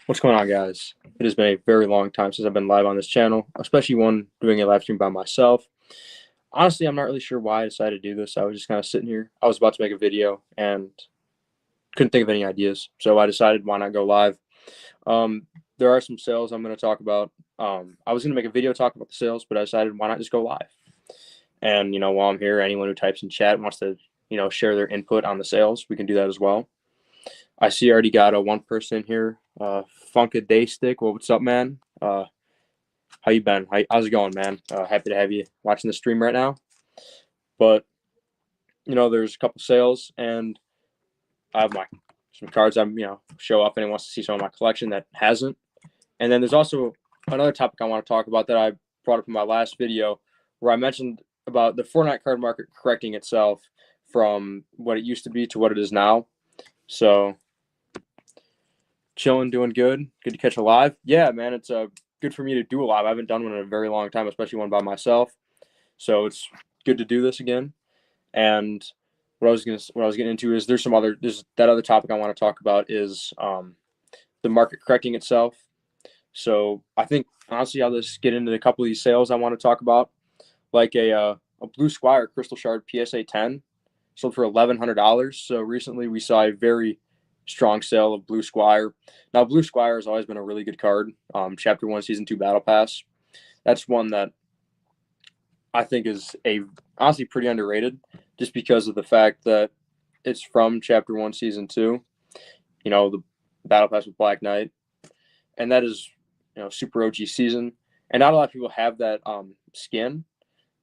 What's going on, guys? It has been a very long time since I've been live on this channel, especially one doing a live stream by myself. Honestly, I'm not really sure why I decided to do this. I was just kind of sitting here. I was about to make a video and couldn't think of any ideas, so I decided why not go live. There are some sales I'm going to talk about. I was going to make a video talking about the sales, but I decided why not just go live. And, while I'm here, anyone who types in chat wants to, share their input on the sales, we can do that as well. I see I already got a one person in here. Funka Stick. Well, what's up, man? How you been? How's it going, man? Happy to have you watching the stream right now. But there's a couple sales, and I have some cards I'm show off. Anyone wants to see some of my collection that hasn't. And then there's also another topic I want to talk about that I brought up in my last video, where I mentioned about the Fortnite card market correcting itself from what it used to be to what it is now. So, chilling, doing good. Good to catch a live. Yeah, man, it's good for me to do a live. I haven't done one in a very long time, especially one by myself. So it's good to do this again. And what I was getting into is there's that other topic I want to talk about is the market correcting itself. So I think honestly I'll just get into a couple of these sales I want to talk about, like a Blue Squire Crystal Shard PSA 10 sold for $1,100. So recently we saw a very strong sale of Blue Squire. Now, Blue Squire has always been a really good card. Chapter 1, Season 2 Battle Pass. That's one that I think is honestly pretty underrated, just because of the fact that it's from Chapter 1, Season 2. The Battle Pass with Black Knight. And that is, super OG season. And not a lot of people have that skin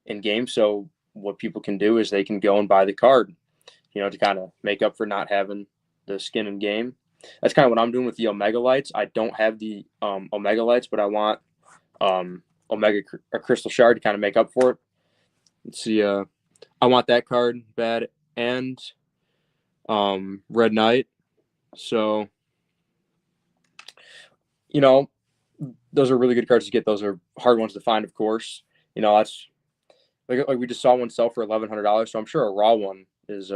in game. So what people can do is they can go and buy the card, to kind of make up for not having the skin in game. That's kind of what I'm doing with the Omega Lights. I don't have the Omega Lights, but I want Omega Crystal Shard to kind of make up for it. Let's see. I want that card bad, and Red Knight. So, those are really good cards to get. Those are hard ones to find, of course. That's like we just saw one sell for $1,100. So I'm sure a raw one is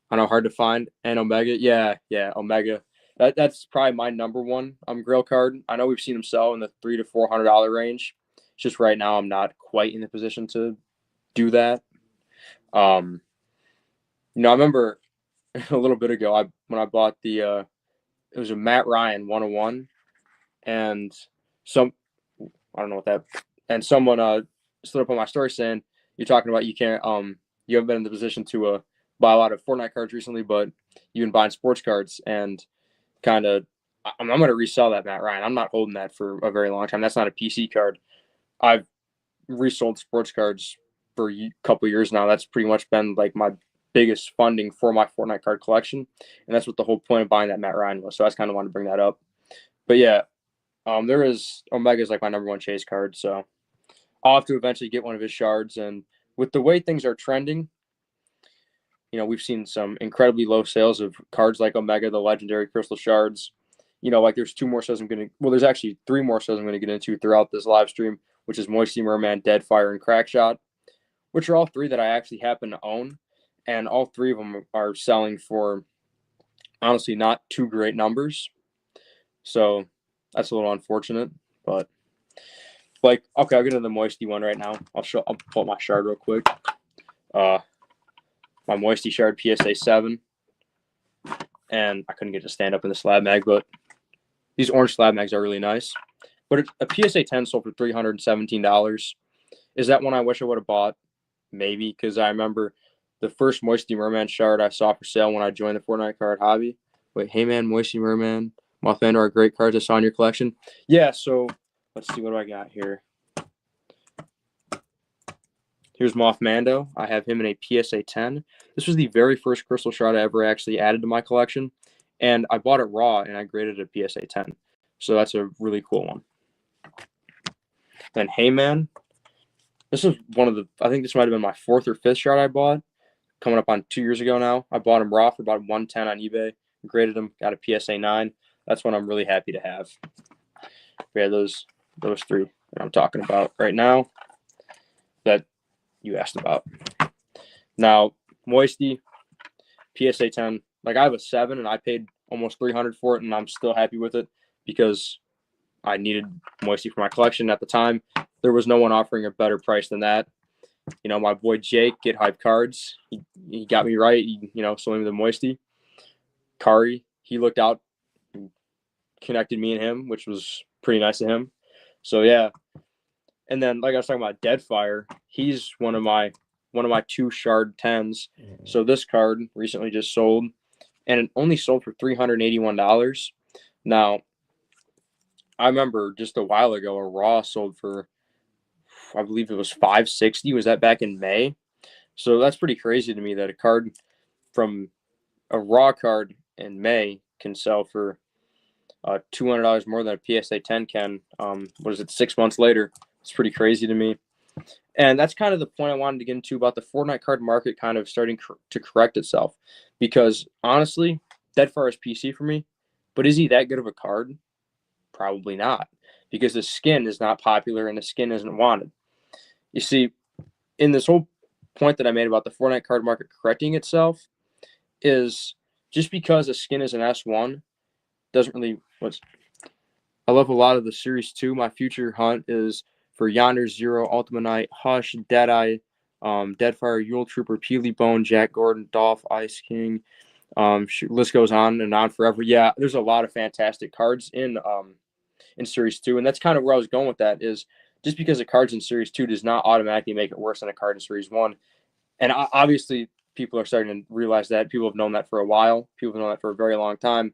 I know, hard to find. And Omega, yeah, Omega. That's probably my number one Grail card. I know we've seen them sell in the $300 to $400 range. It's just right now I'm not quite in the position to do that. I remember a little bit ago when I bought it was a Matt Ryan 101, and I don't know what that, and someone stood up on my story saying, "You're talking about you haven't been in the position to buy a lot of Fortnite cards recently, but you've been buying sports cards," and kind of, I'm going to resell that Matt Ryan. I'm not holding that for a very long time. That's not a PC card. I've resold sports cards for a couple years now. That's pretty much been like my biggest funding for my Fortnite card collection, and that's what the whole point of buying that Matt Ryan was. So I just kind of wanted to bring that up. But yeah, there is Omega's like my number one chase card, so I'll have to eventually get one of his shards. And with the way things are trending, we've seen some incredibly low sales of cards like Omega, the legendary crystal shards. Like there's there's actually 3 more sales I'm going to get into throughout this live stream, which is Moisty Merman, Deadfire, and Crackshot, which are all 3 that I actually happen to own. And all 3 of them are selling for, honestly, not too great numbers. So that's a little unfortunate. But, okay, I'll get into the Moisty one right now. I'll pull up my shard real quick. My Moisty Shard PSA 7. And I couldn't get to stand up in the slab mag, but these orange slab mags are really nice. But a PSA 10 sold for $317. Is that one I wish I would have bought? Maybe, because I remember the first Moisty Merman shard I saw for sale when I joined the Fortnite card hobby. Wait, hey man, Moisty Merman, Mothman are great cards I saw in your collection. Yeah, so let's see, what do I got here? Here's Mothmando. I have him in a PSA 10. This was the very first crystal shard I ever actually added to my collection, and I bought it raw and I graded it a PSA 10. So that's a really cool one. Then Heyman. This is I think this might have been my 4th or 5th shard I bought, coming up on 2 years ago now. I bought him raw for about $110 on eBay, graded him, got a PSA 9. That's one I'm really happy to have. Yeah, those 3 that I'm talking about right now that you asked about. Now, Moisty, PSA 10. Like, I have a 7, and I paid almost 300 for it, and I'm still happy with it because I needed moisty for my collection at the time. There was no one offering a better price than that. My boy Jake, Get Hype Cards, he got me right. Sold me the moisty. Kari, he looked out, connected me and him, which was pretty nice of him. So yeah. And then, like I was talking about, Deadfire, he's one of my 2 shard 10s. So this card recently just sold, and it only sold for $381. Now, I remember just a while ago, a raw sold for, I believe it was $560. Was that back in May? So that's pretty crazy to me that a card from a raw card in May can sell for $200 more than a PSA 10 can. What is it, 6 months later? It's pretty crazy to me. And that's kind of the point I wanted to get into about the Fortnite card market kind of starting to correct itself. Because honestly, Deadfire is PC for me. But is he that good of a card? Probably not. Because the skin is not popular and the skin isn't wanted. You see, in this whole point that I made about the Fortnite card market correcting itself, is just because a skin is an S1 doesn't really. I love a lot of the Series 2. My future hunt is for Yonder Zero, Ultima Knight, Hush, Deadeye, Deadfire, Yule Trooper, Peely Bone, Jack Gordon, Dolph, Ice King. List goes on and on forever. Yeah, there's a lot of fantastic cards in Series 2, and that's kind of where I was going with that. Is just because a card's in Series 2 does not automatically make it worse than a card in Series 1. And obviously, people are starting to realize that. People have known that for a while. People have known that for a very long time.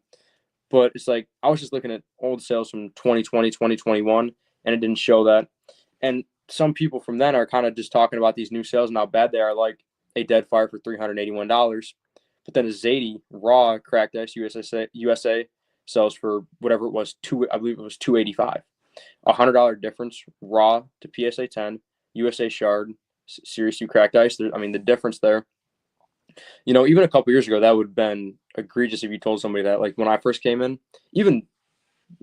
But it's like I was just looking at old sales from 2020, 2021, and it didn't show that. And some people from then are kind of just talking about these new sales and how bad they are, like a Deadfire for $381. But then a Zadie raw cracked ice USA sells for whatever it was, I believe it was $285. $100 difference raw to PSA 10, USA shard, Series 2 cracked ice. The difference there. Even a couple years ago, that would have been egregious if you told somebody that. Like when I first came in, even,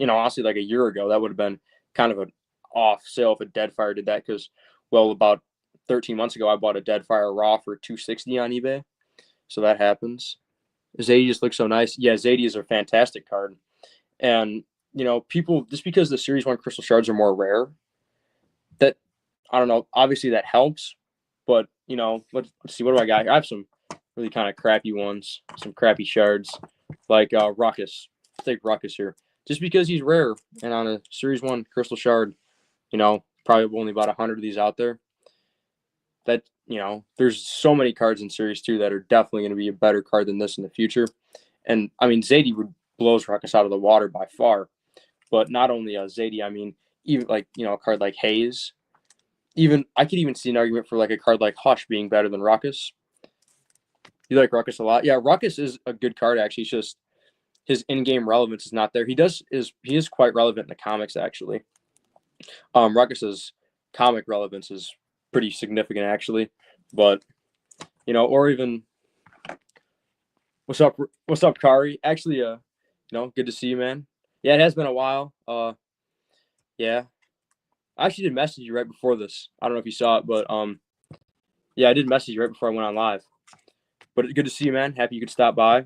honestly, like a year ago, that would have been kind of an off sale if a Deadfire did that. Because, well, about 13 months ago, I bought a Deadfire raw for $260 on eBay. So that happens. Zadie just looks so nice. Yeah, Zadie is a fantastic card. And, people, just because the Series 1 crystal shards are more rare, that, I don't know, obviously that helps. But, let's see, what do I got here? I have some really kind of crappy ones, some crappy shards, like Ruckus. Let's take Ruckus here. Just because he's rare and on a Series 1 crystal shard, probably only about 100 of these out there. That, there's so many cards in Series 2 that are definitely going to be a better card than this in the future. And, Zadie would blows Ruckus out of the water by far. But not only Zadie, even like, a card like Haze. Even I could even see an argument for like a card like Hush being better than Ruckus. You like Ruckus a lot? Yeah, Ruckus is a good card, actually. It's just his in-game relevance is not there. He is quite relevant in the comics, actually. Ruckus's comic relevance is pretty significant, actually. But, or even what's up, Kari? Actually, good to see you, man. Yeah, it has been a while. Yeah. I actually did message you right before this. I don't know if you saw it, but yeah, I did message you right before I went on live. But good to see you, man. Happy you could stop by.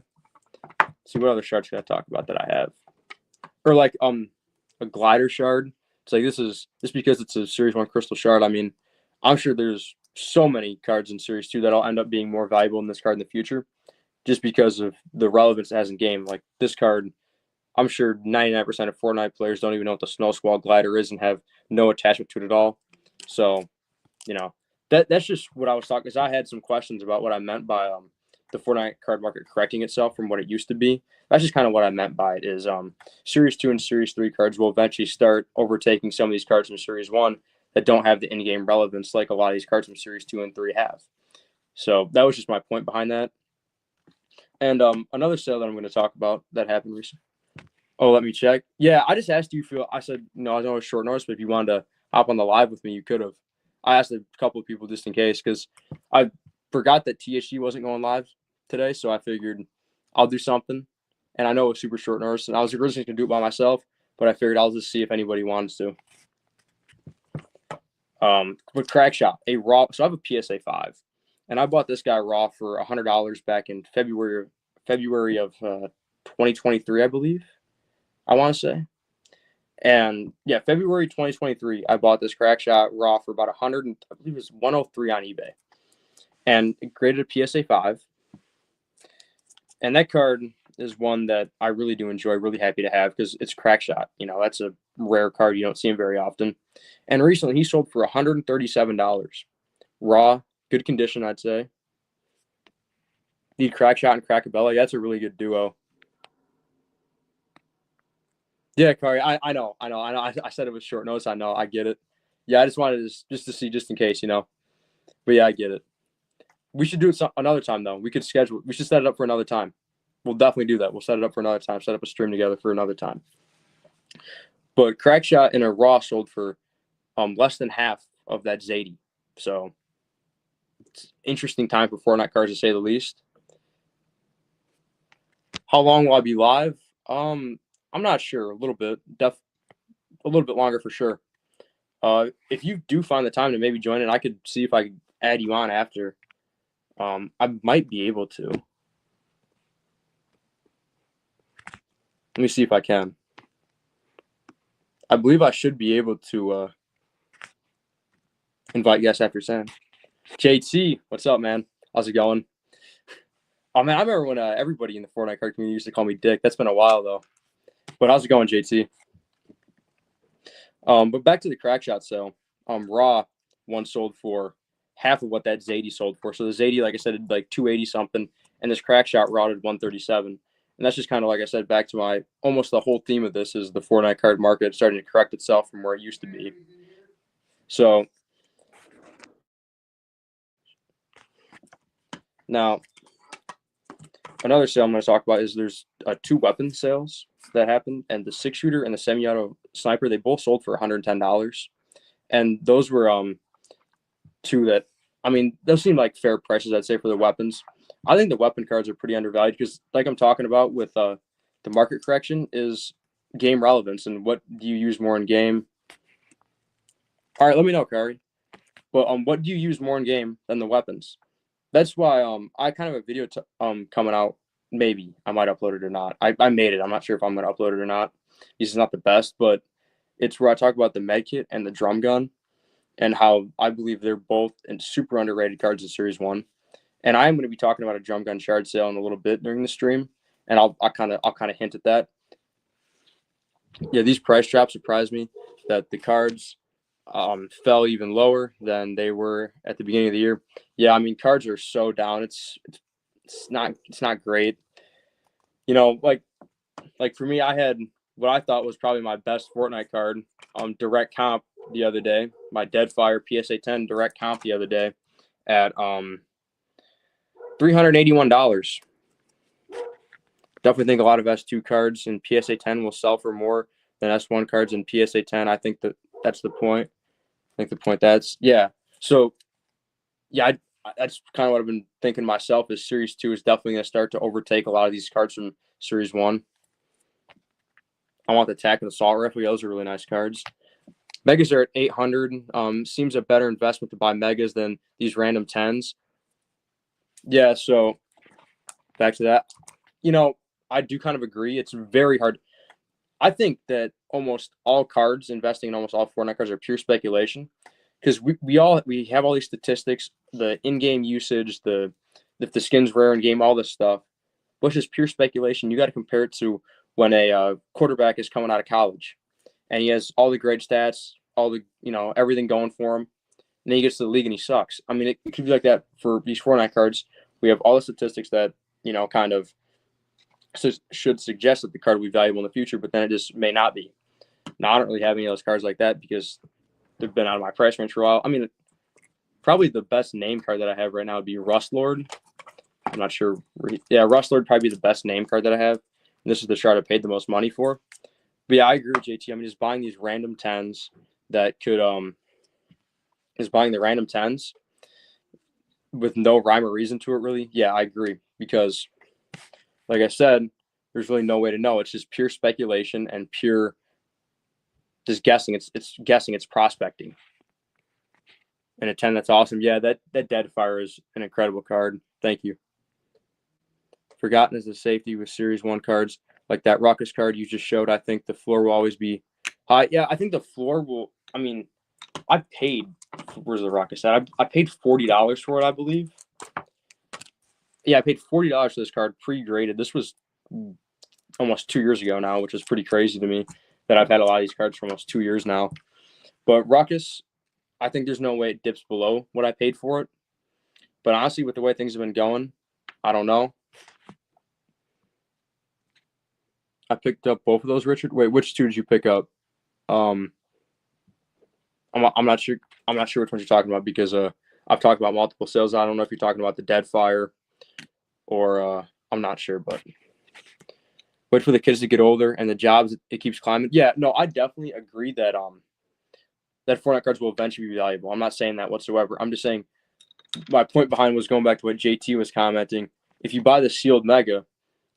Let's see what other shards can I talk about that I have. Or like a glider shard. It's like this because it's a Series 1 crystal shard. I'm sure there's so many cards in Series 2 that'll end up being more valuable than this card in the future, just because of the relevance it has in game. Like this card, I'm sure 99% of Fortnite players don't even know what the Snow Squall glider is and have no attachment to it at all. So, that's just what I was talking. Because I had some questions about what I meant by the Fortnite card market correcting itself from what it used to be. That's just kind of what I meant by it. Is Series 2 and Series 3 cards will eventually start overtaking some of these cards from Series 1 that don't have the in-game relevance like a lot of these cards from Series 2 and 3 have. So that was just my point behind that. And another sale that I'm going to talk about that happened recently. Oh, let me check. Yeah, I just asked you I said, I know it was short notice, but if you wanted to hop on the live with me, you could have. I asked a couple of people just in case because I forgot that THG wasn't going live today, so I figured I'll do something. And I know it was super short notice, and I was originally going to do it by myself, but I figured I'll just see if anybody wants to. With Crackshot, a raw. So I have a PSA 5, and I bought this guy raw for $100 back in February of 2023, I believe. I want to say. And yeah, February 2023, I bought this crack shot raw for about 100, I believe it was 103 on eBay. And it graded a PSA 5. And that card is one that I really do enjoy, really happy to have because it's crack shot. You know, that's a rare card. You don't see him very often. And recently he sold for $137. Raw, good condition, I'd say. Need crack shot and crackabella. That's a really good duo. Yeah, Corey, I know. I said it was short notice. I know. I get it. Yeah, I just wanted to see just in case, you know. But yeah, I get it. We should do it another time though. We could schedule. We should set it up for another time. We'll definitely do that. We'll set it up for another time. Set up a stream together for another time. But Crackshot and a Raw sold for less than half of that Zadie. So it's interesting time for Fortnite cards to say the least. How long will I be live? I'm not sure. A little bit. A little bit longer for sure. If you do find the time to maybe join it, I could see if I could add you on after. I might be able to. Let me see if I can. I believe I should be able to invite guests after 10. JT, what's up, man? How's it going? Oh, man, I remember when everybody in the Fortnite card community used to call me Dick. That's been a while, though. But how's it going, JT? But back to the crack shot sale. Raw one sold for half of what that Zadie sold for. So the Zadie, like I said, like 280 something, and this crack shot routed 137. And that's just kind of like I said, back to my almost the whole theme of this is the Fortnite card market starting to correct itself from where it used to be. So now another sale I'm going to talk about is there's 2 weapon sales that happened, and the 6-shooter and the semi-auto sniper, they both sold for $110. And those were 2 that, I mean, those seem like fair prices, I'd say, for the weapons. I think the weapon cards are pretty undervalued because, like I'm talking about with the market correction, is game relevance and what do you use more in game. All right, let me know, Kari. But what do you use more in game than the weapons? That's why I kind of have a video coming out. Maybe I might upload it or not. I made it. I'm not sure if I'm going to upload it or not. This is not the best, but it's where I talk about the med kit and the drum gun and how I believe they're both super underrated cards in Series 1. And I am going to be talking about a drum gun shard sale in a little bit during the stream, and I'll kind of hint at that. Yeah, these price drops surprised me that the cards fell even lower than they were at the beginning of the year. Yeah, I mean cards are so down. It's not great. You know, like for me, I had what I thought was probably my best Fortnite card direct comp the other day. My Deadfire PSA 10 direct comp the other day at $381. Definitely think a lot of S2 cards in PSA 10 will sell for more than S1 cards in PSA 10. I think that's the point. I think the point yeah. So yeah, that's kind of what I've been thinking myself. Is Series 2 is definitely going to start to overtake a lot of these cards from Series 1. I want the Attack and Assault Rifle. Those are really nice cards. Megas are at 800. Seems a better investment to buy Megas than these random 10s. Yeah, so back to that. You know, I do kind of agree. It's very hard. I think that almost all cards, investing in almost all Fortnite cards, are pure speculation because we have all these statistics, the in-game usage, if the skin's rare in game, all this stuff, which is pure speculation. You got to compare it to when a quarterback is coming out of college and he has all the great stats, all the everything going for him, and then he gets to the league and he sucks. I mean, it could be like that for these Fortnite cards. We have all the statistics that kind of should suggest that the card will be valuable in the future, but then it just may not be. Now, I don't really have any of those cards like that because they've been out of my price range for a while. I mean, probably the best name card that I have right now would be Rust Lord. I'm not sure. Yeah, Rust Lord probably be the best name card that I have. And this is the shard I paid the most money for. But yeah, I agree with JT. I mean, just buying these random 10s that could is buying the random 10s with no rhyme or reason to it, really. Yeah, I agree because, like I said, there's really no way to know. It's just pure speculation and pure just guessing. It's guessing. It's prospecting. And a 10 that's awesome. Yeah, that Deadfire is an incredible card. Thank you. forgotten is the safety with Series 1 cards. Like that Ruckus card you just showed, I think the floor will always be high. Yeah, I think the floor will, I mean, I paid, where's the Ruckus at? I paid $40 for it, I believe. Yeah, I paid $40 for this card pre-graded. This was almost 2 years ago now, which is pretty crazy to me that I've had a lot of these cards for almost 2 years now. But Ruckus, I think there's no way it dips below what I paid for it. But honestly, with the way things have been going, I don't know. I picked up both of those, Richard. Wait, which two did you pick up? I'm not sure. I'm not sure which ones you're talking about because I've talked about multiple sales. I don't know if you're talking about the Dead Fire or I'm not sure, but wait for the kids to get older and the jobs it keeps climbing. Yeah, no, I definitely agree that that Fortnite cards will eventually be valuable. I'm not saying that whatsoever. I'm just saying my point behind was going back to what JT was commenting. If you buy the sealed mega,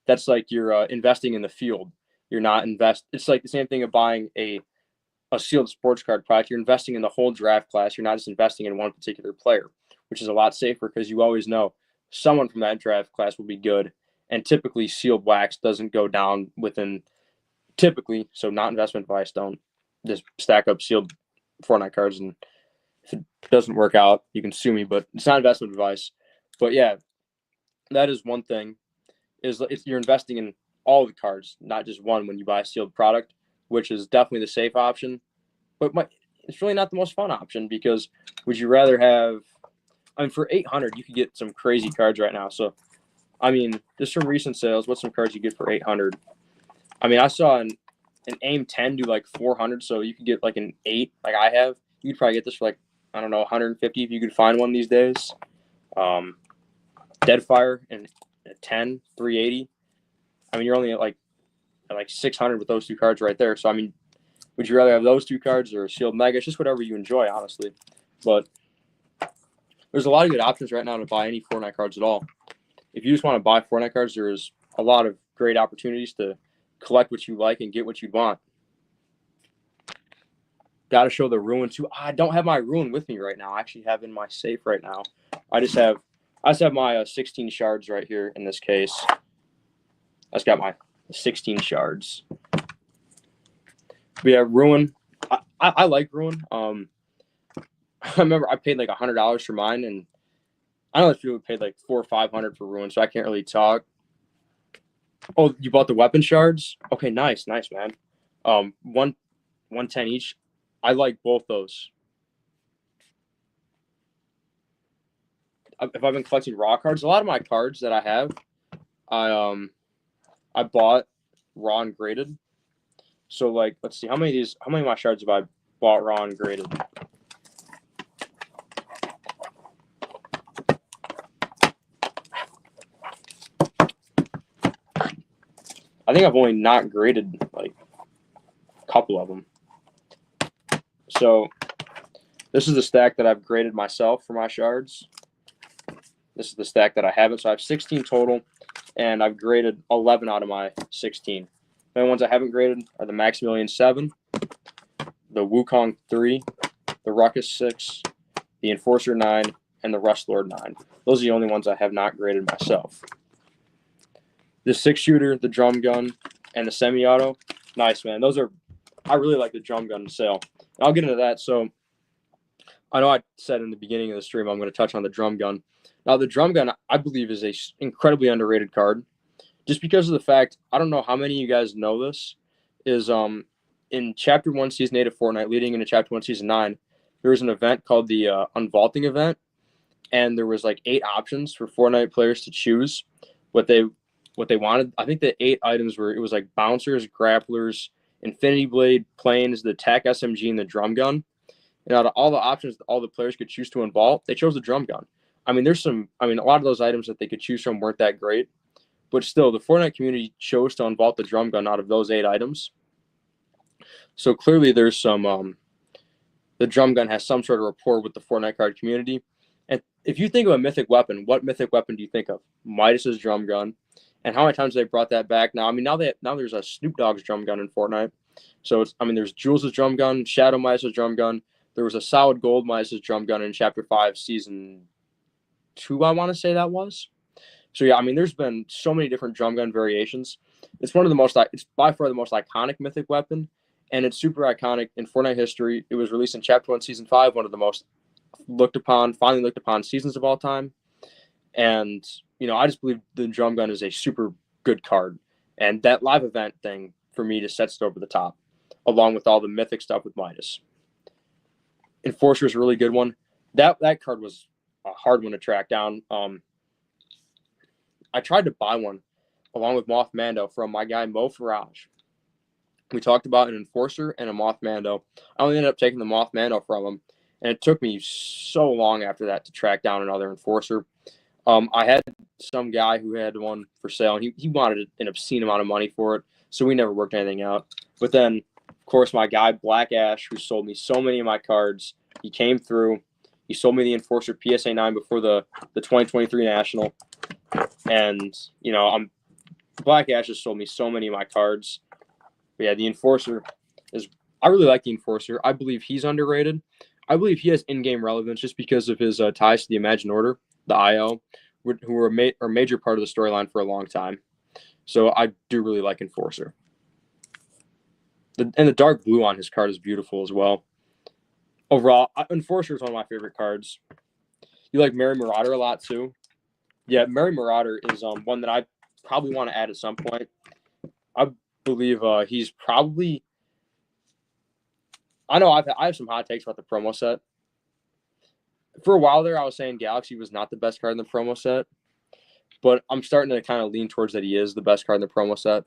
that's like you're investing in the field. You're not It's like the same thing of buying a sealed sports card product. You're investing in the whole draft class. You're not just investing in one particular player, which is a lot safer because you always know someone from that draft class will be good. And typically, sealed wax doesn't go down within typically. So, not investment advice. Don't just stack up sealed Fortnite cards, and if it doesn't work out, you can sue me. But it's not investment advice. But yeah, that is one thing. You're investing in all the cards, not just one when you buy a sealed product, which is definitely the safe option. But it's really not the most fun option because would you rather have? I mean, for 800, you could get some crazy cards right now. So, I mean, just from recent sales, what's some cards you get for 800? I mean, I saw an AIM 10 do like 400, so you could get like an 8, like I have. You could probably get this for like, I don't know, 150 if you could find one these days. Deadfire and a 10, 380. I mean, you're only at like 600 with those two cards right there. So, I mean, would you rather have those two cards or a sealed mega? It's just whatever you enjoy, honestly. But there's a lot of good options right now to buy any Fortnite cards at all. If you just want to buy Fortnite cards, there's a lot of great opportunities to collect what you like and get what you want. Got to show the Ruin too. I don't have my Ruin with me right now. I actually have in my safe right now. I just have my 16 shards right here in this case. I just got my 16 shards. But yeah, Ruin. I like Ruin. I remember I paid like $100 for mine, and I know that people paid like $400 or $500 for Ruin, so I can't really talk. Oh, you bought the weapon shards? Okay, nice, man. 110 each. I like both those. If I've been collecting raw cards, a lot of my cards that I have, I bought raw and graded. So like, let's see, how many of my shards have I bought raw and graded? I think I've only not graded like a couple of them. So this is the stack that I've graded myself for my shards. This is the stack that I haven't. So I have 16 total, and I've graded 11 out of my 16. The only ones I haven't graded are the Maximilian 7, the Wukong 3, the Ruckus 6, the Enforcer 9, and the Rust Lord 9. Those are the only ones I have not graded myself. The 6-shooter, the drum gun, and the semi-auto. Nice, man. I really like the drum gun sale. I'll get into that. So I know I said in the beginning of the stream I'm going to touch on the drum gun. Now, the drum gun, I believe, is a incredibly underrated card. Just because of the fact, I don't know how many of you guys know this, is in Chapter 1, Season 8 of Fortnite, leading into Chapter 1, Season 9, there was an event called the Unvaulting event, and there was like 8 options for Fortnite players to choose what they wanted. I think the 8 items were, it was like bouncers, grapplers, Infinity Blade, planes, the TAC SMG, and the drum gun. And out of all the options that all the players could choose to unvault, they chose the drum gun. I mean, a lot of those items that they could choose from weren't that great. But still, the Fortnite community chose to unvault the drum gun out of those 8 items. So clearly there's some, the drum gun has some sort of rapport with the Fortnite card community. And if you think of a mythic weapon, what mythic weapon do you think of? Midas's drum gun. And how many times they brought that back now? I mean, now there's a Snoop Dogg's drum gun in Fortnite. So there's Jules' drum gun, Shadow Midas's drum gun. There was a solid gold Midas's drum gun in Chapter 5, Season 2, I want to say that was. So yeah, I mean, there's been so many different drum gun variations. It's one of the most. It's by far the most iconic mythic weapon, and it's super iconic in Fortnite history. It was released in Chapter 1, Season 5, one of the most finally looked upon seasons of all time. And I just believe the drum gun is a super good card, and that live event thing for me just sets it over the top, along with all the mythic stuff with Midas. Enforcer is a really good one. That card was a hard one to track down. I tried to buy one along with Moth Mando from my guy Mo Faraj. We talked about an Enforcer and a Moth Mando. I only ended up taking the Moth Mando from him, and it took me so long after that to track down another Enforcer. I had some guy who had one for sale, and he wanted an obscene amount of money for it, so we never worked anything out. But then, of course, my guy Black Ash, who sold me so many of my cards, he came through. He sold me the Enforcer PSA 9 before the 2023 National, and Black Ash has sold me so many of my cards. But yeah, the Enforcer is. I really like the Enforcer. I believe he's underrated. I believe he has in-game relevance just because of his ties to the Imagined Order, the IO, who were a major part of the storyline for a long time. So I do really like Enforcer. And the dark blue on his card is beautiful as well. Overall, Enforcer is one of my favorite cards. You like Merry Marauder a lot too? Yeah, Merry Marauder is one that I probably want to add at some point. I believe he's probably. I know I have some hot takes about the promo set. For a while there, I was saying Galaxy was not the best card in the promo set, but I'm starting to kind of lean towards that he is the best card in the promo set.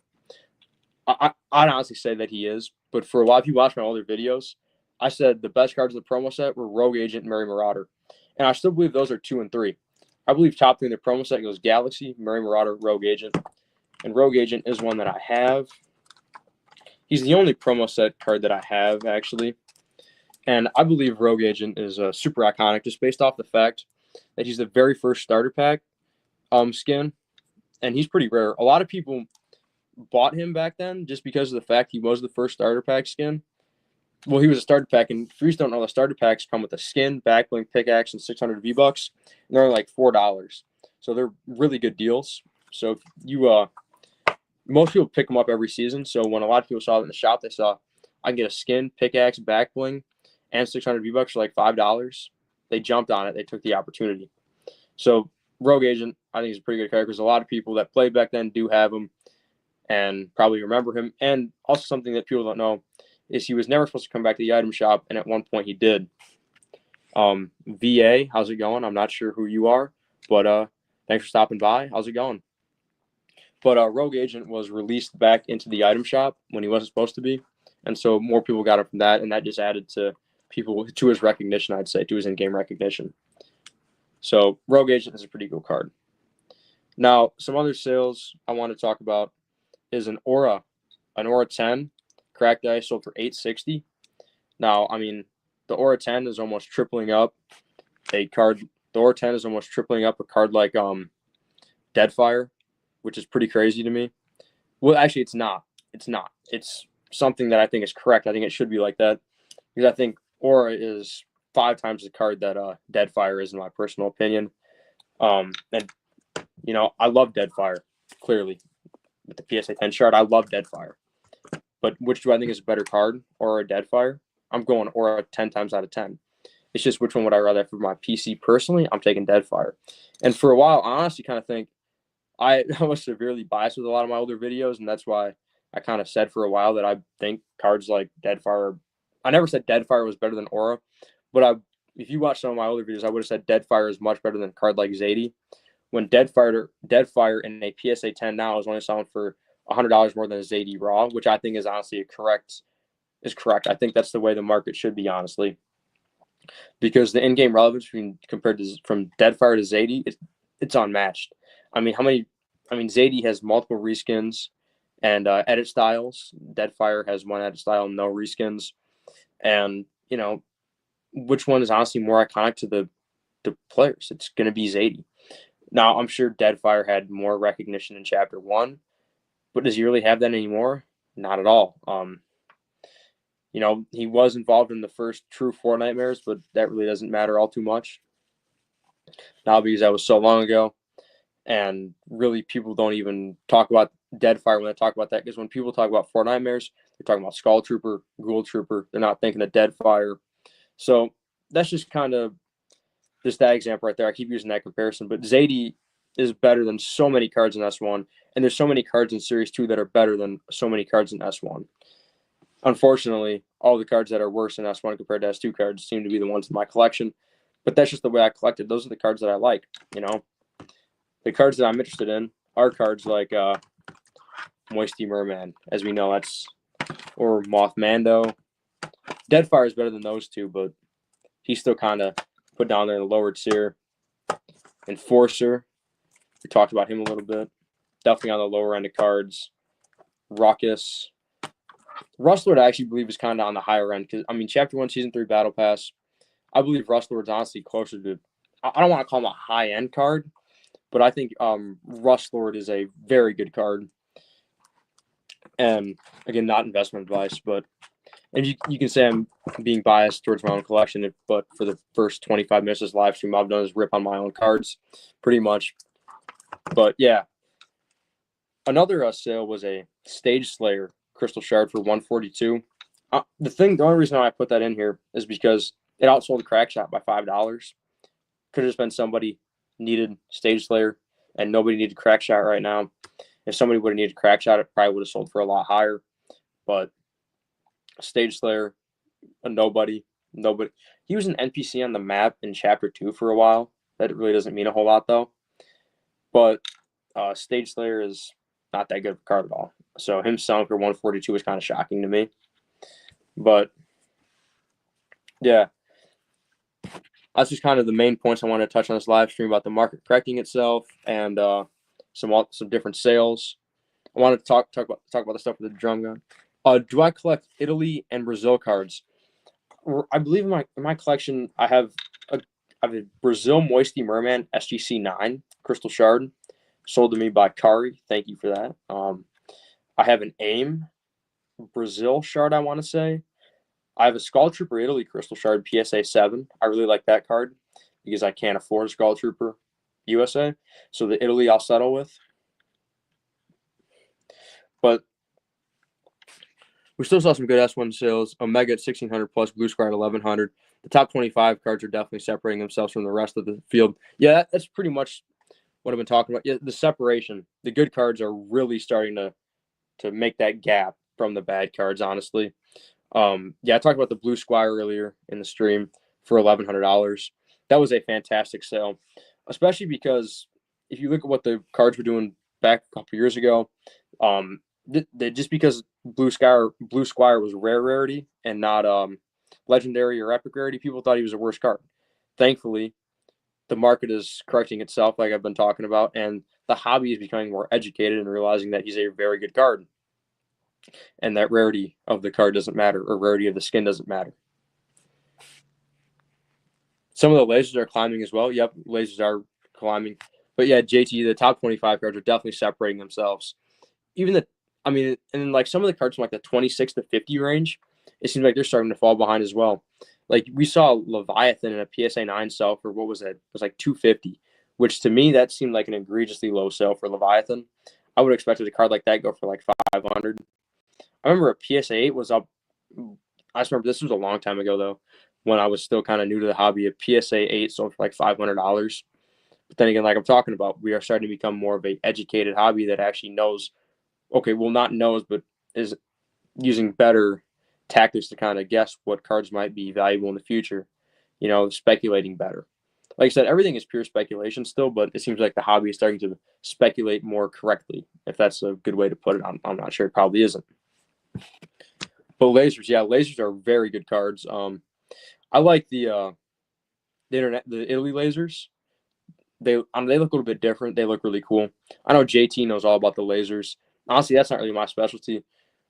I'd honestly say that he is, but for a while, if you watch my older videos, I said the best cards of the promo set were Rogue Agent and Merry Marauder, and I still believe those are 2 and 3. I believe top 3 in the promo set goes Galaxy, Merry Marauder, Rogue Agent, and Rogue Agent is one that I have. He's the only promo set card that I have, actually. And I believe Rogue Agent is super iconic just based off the fact that he's the very first starter pack skin. And he's pretty rare. A lot of people bought him back then just because of the fact he was the first starter pack skin. Well, he was a starter pack. And if you don't know, the starter packs come with a skin, backbling, pickaxe, and 600 V-Bucks. And they're like $4. So they're really good deals. So if you most people pick them up every season. So when a lot of people saw it in the shop, they saw I can get a skin, pickaxe, back bling, and 600 V-Bucks for like $5. They jumped on it. They took the opportunity. So Rogue Agent, I think, is a pretty good character because a lot of people that played back then do have him and probably remember him. And also something that people don't know is he was never supposed to come back to the item shop, and at one point he did. VA, how's it going? I'm not sure who you are, but thanks for stopping by. How's it going? But Rogue Agent was released back into the item shop when he wasn't supposed to be. And so more people got him from that, and that just added to his recognition, I'd say, to his in-game recognition. So Rogue Agent is a pretty cool card. Now, some other sales I want to talk about is an Aura 10, cracked ice sold for $860. Now, I mean, the Aura 10 is almost tripling up a card. The Aura 10 is almost tripling up a card like Deadfire, which is pretty crazy to me. Well, actually, it's not. It's not. It's something that I think is correct. I think it should be like that because I think Aura is 5 times the card that Deadfire is, in my personal opinion. And I love Deadfire, clearly. With the PSA 10 shard, I love Deadfire. But which do I think is a better card, Aura or Deadfire? I'm going Aura 10 times out of 10. It's just which one would I rather for my PC personally? I'm taking Deadfire. And for a while, I honestly kind of think I was severely biased with a lot of my older videos, and that's why I kind of said for a while that I think cards like Deadfire. I never said Deadfire was better than Aura, but if you watch some of my older videos, I would have said Deadfire is much better than a card like Zadie. When Deadfire in a PSA 10 now is only selling for $100 more than a Zadie Raw, which I think is honestly correct. I think that's the way the market should be, honestly, because the in-game relevance compared to from Deadfire to Zadie, it's unmatched. I mean, Zadie has multiple reskins and edit styles. Deadfire has one edit style and no reskins. And, which one is honestly more iconic to the players? It's going to be Zadie. Now, I'm sure Deadfire had more recognition in Chapter 1, but does he really have that anymore? Not at all. He was involved in the first true Fortnitemares, but that really doesn't matter all too much now because that was so long ago. And really, people don't even talk about Deadfire when they talk about that, because when people talk about Fortnite Nightmares, they're talking about Skull Trooper, Ghoul Trooper. They're not thinking of Deadfire. So that's just kind of just that example right there. I keep using that comparison, but Zadie is better than so many cards in S1, and there's so many cards in Series 2 that are better than so many cards in S1. Unfortunately, all the cards that are worse in S1 compared to S2 cards seem to be the ones in my collection, but that's just the way I collected. Those are the cards that I like, you know? The cards that I'm interested in are cards like Moisty Merman, as we know, or Mothmando. Deadfire is better than those two, but he's still kind of put down there in the lower tier. Enforcer, we talked about him a little bit. Definitely on the lower end of cards. Ruckus. Rustlord, I actually believe, is kind of on the higher end, because, I mean, Chapter 1, Season 3 Battle Pass, I believe Rustlord's honestly closer to, I don't want to call him a high-end card, but I think Rustlord is a very good card. And, again, not investment advice, but and you can say I'm being biased towards my own collection, but for the first 25 minutes of this live stream, I've done is rip on my own cards, pretty much. But, yeah. Another sale was a Stage Slayer Crystal Shard for $142. The only reason why I put that in here is because it outsold Crack Shot by $5. Could have just been somebody needed Stage Slayer and nobody needed Crack Shot right now. If somebody would have needed Crack Shot, it probably would have sold for a lot higher. But Stage Slayer, a nobody. He was an NPC on the map in Chapter 2 for a while. That really doesn't mean a whole lot, though. But Stage Slayer is not that good of a card at all. So him selling for 142 was kind of shocking to me. But, yeah. That's just kind of the main points I wanted to touch on this live stream about the market correcting itself and some different sales. I wanted to talk about the stuff with the drum gun. Do I collect Italy and Brazil cards? I believe in my collection I have a Brazil Moisty Merman SGC 9 Crystal Shard, sold to me by Kari. Thank you for that. I have an AIM Brazil shard, I want to say. I have a Skull Trooper Italy Crystal Shard PSA 7. I really like that card because I can't afford a Skull Trooper USA. So the Italy I'll settle with. But we still saw some good S1 sales. Omega at 1,600 plus, Blue Square at 1,100. The top 25 cards are definitely separating themselves from the rest of the field. Yeah, that's pretty much what I've been talking about. Yeah, the separation. The good cards are really starting to make that gap from the bad cards, honestly. Yeah, I talked about the Blue Squire earlier in the stream for $1,100. That was a fantastic sale, especially because if you look at what the cards were doing back a couple years ago, just because Blue Squire was rare rarity and not legendary or epic rarity, people thought he was a worse card. Thankfully, the market is correcting itself, like I've been talking about, and the hobby is becoming more educated and realizing that he's a very good card. And that rarity of the card doesn't matter, or rarity of the skin doesn't matter. Some of the lasers are climbing as well. Yep, lasers are climbing. But yeah, JT, the top 25 cards are definitely separating themselves. And then like some of the cards from like the 26 to 50 range, it seems like they're starting to fall behind as well. Like we saw Leviathan in a PSA 9 sell for, what was it? It was like $250, which to me that seemed like an egregiously low sale for Leviathan. I would have expected a card like that go for like $500. I remember a PSA 8 was up. I just remember this was a long time ago, though, when I was still kind of new to the hobby. A PSA 8 sold for like $500. But then again, like I'm talking about, we are starting to become more of an educated hobby that actually knows, okay, well, not knows, but is using better tactics to kind of guess what cards might be valuable in the future, speculating better. Like I said, everything is pure speculation still, but it seems like the hobby is starting to speculate more correctly, if that's a good way to put it. I'm not sure. It probably isn't. But lasers, yeah, lasers are very good cards. I like the Italy lasers. They look a little bit different. They look really cool. I know JT knows all about the lasers. Honestly, that's not really my specialty.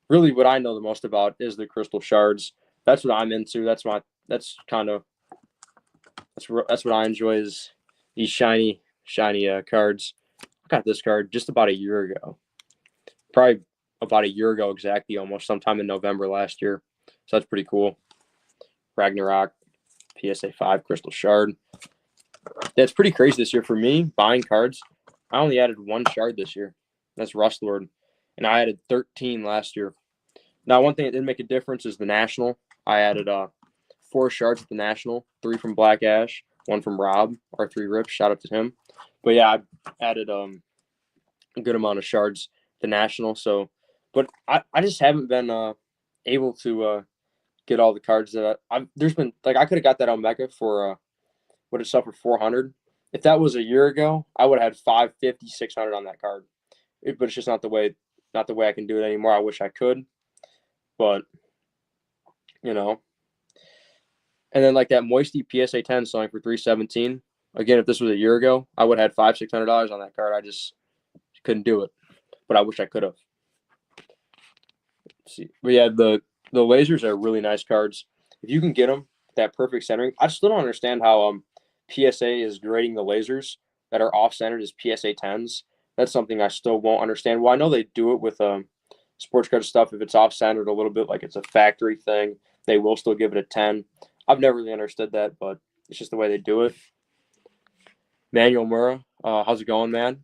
Really, what I know the most about is the crystal shards. That's what I'm into. That's what I enjoy, is these shiny cards. I got this card just about a year ago. Probably about a year ago exactly, almost sometime in November last year. So that's pretty cool. Ragnarok, PSA 5 Crystal Shard. That's pretty crazy this year for me, buying cards. I only added 1 shard this year. That's Rust Lord. And I added 13 last year. Now, one thing that did make a difference is the National. I added 4 shards at the National, 3 from Black Ash, 1 from Rob, R3 Rip. Shout out to him. But yeah, I added a good amount of shards at the National. So, but I just haven't been able to get all the cards that there's been, like, I could have got that Omega for would have sell for 400. If that was a year ago, I would have had 550, 600 on that card. But it's just not the way I can do it anymore. I wish I could, but you know. And then like that Moisty PSA 10 selling for 317. Again, if this was a year ago, I would have had $500-600 on that card. I just couldn't do it, but I wish I could have. See, but yeah, the lasers are really nice cards. If you can get them, that perfect centering. I still don't understand how PSA is grading the lasers that are off centered as PSA 10s. That's something I still won't understand. Well, I know they do it with sports card stuff. If it's off centered a little bit, like it's a factory thing, they will still give it a 10. I've never really understood that, but it's just the way they do it. Manuel Murrah, how's it going, man?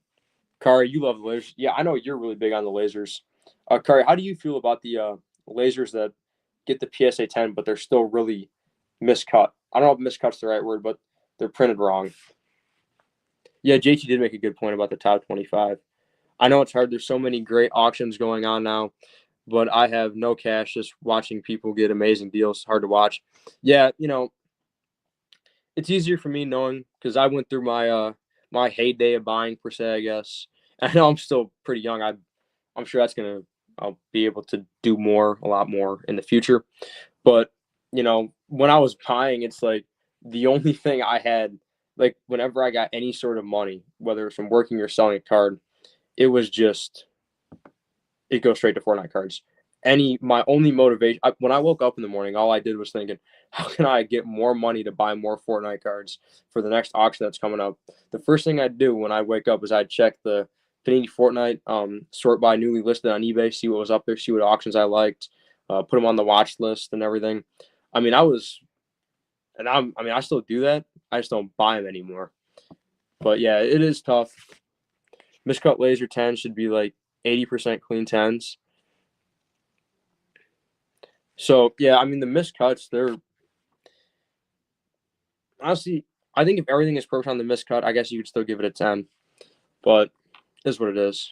Kari, you love the lasers. Yeah, I know you're really big on the lasers. Kari, how do you feel about the lasers that get the PSA 10, but they're still really miscut? I don't know if miscut's the right word, but they're printed wrong. Yeah, JT did make a good point about the top 25. I know it's hard. There's so many great auctions going on now, but I have no cash. Just watching people get amazing deals, hard to watch. Yeah, it's easier for me knowing because I went through my heyday of buying per se. I guess I know I'm still pretty young. I'm sure I'll be able to do a lot more in the future. But when I was buying, it's like the only thing I had, like whenever I got any sort of money, whether it's from working or selling a card, it was just it goes straight to Fortnite cards. My only motivation when I woke up in the morning, all I did was thinking, how can I get more money to buy more Fortnite cards for the next auction that's coming up? The first thing I'd do when I wake up is I'd check the Panini Fortnite sort by newly listed on eBay, see what was up there, see what auctions I liked, put them on the watch list and everything. I mean, I still do that. I just don't buy them anymore. But yeah, it is tough. Miscut Laser 10 should be like 80% clean 10s. So, yeah, I mean, the miscuts, they're honestly, I think if everything is perfect on the miscut, I guess you could still give it a 10. But it is what it is.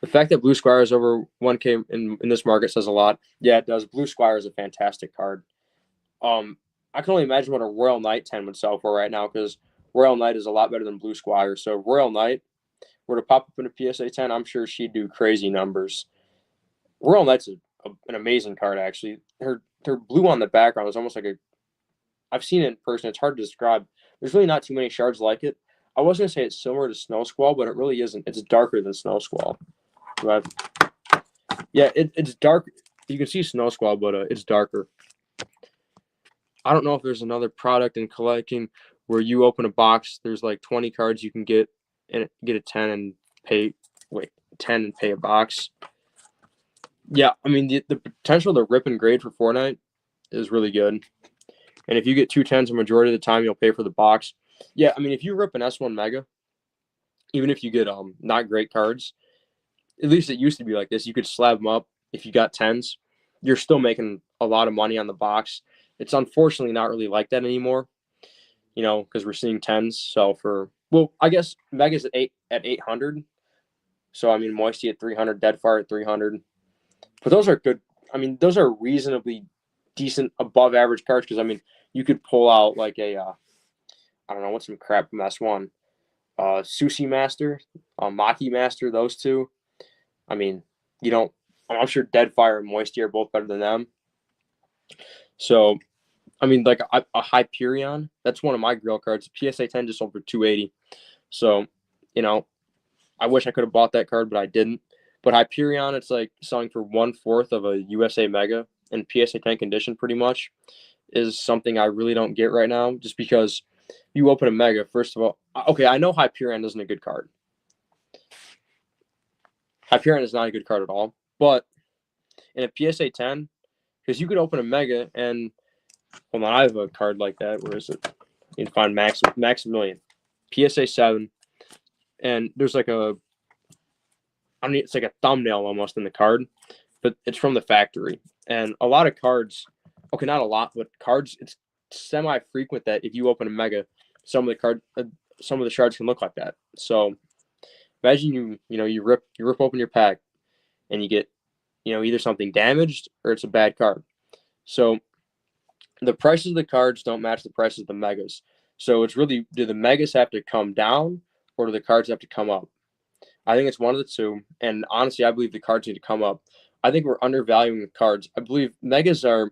The fact that Blue Squire is over 1K in this market says a lot. Yeah, it does. Blue Squire is a fantastic card. I can only imagine what a Royal Knight 10 would sell for right now because Royal Knight is a lot better than Blue Squire. So, if Royal Knight were to pop up in a PSA 10, I'm sure she'd do crazy numbers. Royal Knight's an amazing card, actually. Her blue on the background is almost like I've seen it in person. It's hard to describe. There's really not too many shards like it. I was going to say it's similar to Snow Squall, but it really isn't. It's darker than Snow Squall. Yeah, it's dark. You can see Snow Squall, but it's darker. I don't know if there's another product in collecting where you open a box, there's like 20 cards you can get and get a 10 and pay 10 and pay a box. Yeah, I mean the potential to rip and grade for Fortnite is really good. And if you get 2 10s a majority of the time, you'll pay for the box. Yeah, I mean if you rip an S1 Mega, even if you get not great cards, at least it used to be like this. You could slab them up if you got 10s. You're still making a lot of money on the box. It's unfortunately not really like that anymore, because we're seeing 10s sell for, well, I guess Mega's at 800. So I mean Moisty at 300, Deadfire at 300. But those are good. I mean, those are reasonably decent above average cards because I mean, you could pull out like I don't know, what's some crap from S1. Sushi Master, Maki Master, those two. I mean, I'm sure Deadfire and Moisty are both better than them. So, I mean, like a Hyperion, that's one of my grill cards. PSA 10 just sold for 280. So, I wish I could have bought that card, but I didn't. But Hyperion, it's like selling for 1/4 of a USA Mega in PSA 10 condition pretty much is something I really don't get right now just because you open a Mega, first of all. Okay, I know Hyperion isn't a good card. Hyperion is not a good card at all. But in a PSA 10, because you could open a Mega and, hold on, I have a card like that. Where is it? You can find Maximilian. PSA 7. and there's like a I mean, it's like a thumbnail almost in the card, but it's from the factory. And a lot of cards, okay, not a lot, but cards, it's semi frequent that if you open a mega, some of the shards can look like that. So imagine you rip open your pack and you get either something damaged or it's a bad card. So the prices of the cards don't match the prices of the megas. So it's really, do the megas have to come down or do the cards have to come up? I think it's one of the two. And honestly, I believe the cards need to come up. I think we're undervaluing the cards. I believe megas are,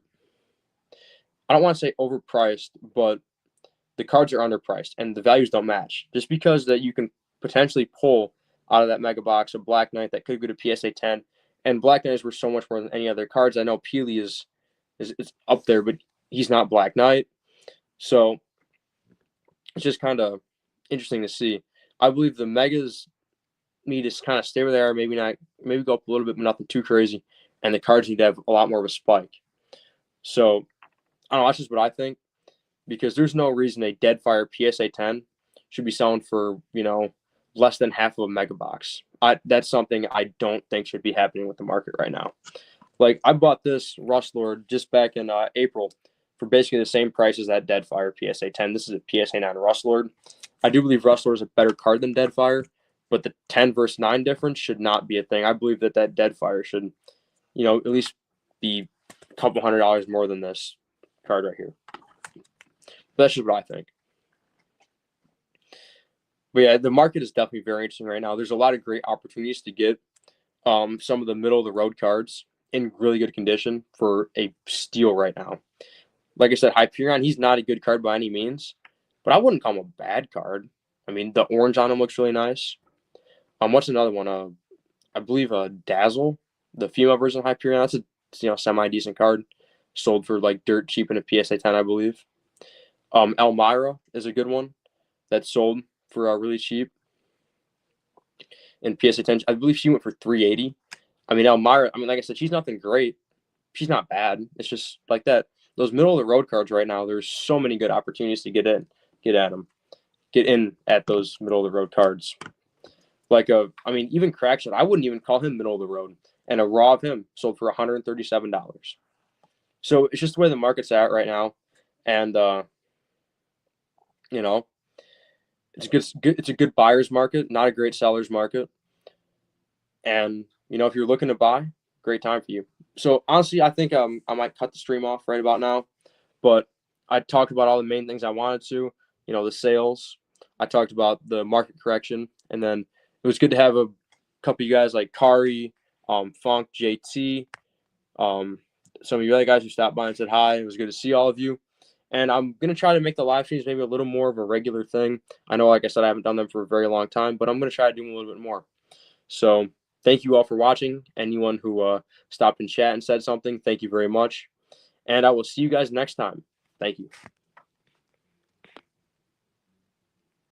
I don't want to say overpriced, but the cards are underpriced and the values don't match. Just because that you can potentially pull out of that mega box a Black Knight that could go to PSA 10, and Black Knight is worth so much more than any other cards. I know Peely is up there, but he's not Black Knight. So it's just kind of interesting to see. I believe the megas need to kind of stay where they are, maybe go up a little bit, but nothing too crazy. And the cards need to have a lot more of a spike. So I don't know, that's just what I think, because there's no reason a Deadfire PSA 10 should be selling for, less than half of a mega box. That's something I don't think should be happening with the market right now. Like, I bought this Rust Lord just back in April for basically the same price as that Deadfire PSA 10. This is a PSA 9 Rust Lord. I do believe Rust Lord is a better card than Deadfire, but the 10 versus 9 difference should not be a thing. I believe that Deadfire should, at least be a couple $100 more than this card right here. But that's just what I think. But yeah, the market is definitely very interesting right now. There's a lot of great opportunities to get some of the middle of the road cards in really good condition for a steal right now. Like I said, Hyperion, he's not a good card by any means, but I wouldn't call him a bad card. I mean, the orange on him looks really nice. What's another one? I believe Dazzle, the female version of Hyperion. That's a semi decent card, sold for like dirt cheap in a PSA 10, I believe. Elmira is a good one that's sold for really cheap in PSA 10. I believe she went for $380. I mean, Elmira, like I said, she's nothing great. She's not bad. It's just like that. Those middle of the road cards right now, there's so many good opportunities to get in at those middle of the road cards. Like even Crackshot, I wouldn't even call him middle of the road. And a raw of him sold for $137. So it's just the way the market's at right now. And it's a good buyer's market, not a great seller's market. And if you're looking to buy, great time for you. So honestly, I think I might cut the stream off right about now. But I talked about all the main things I wanted to. The sales. I talked about the market correction, and then it was good to have a couple of you guys like Kari, Funk, JT, some of you other guys who stopped by and said hi. It was good to see all of you. And I'm going to try to make the live streams maybe a little more of a regular thing. I know, like I said, I haven't done them for a very long time, but I'm going to try to do them a little bit more. So thank you all for watching. Anyone who stopped in chat and said something, thank you very much. And I will see you guys next time. Thank you.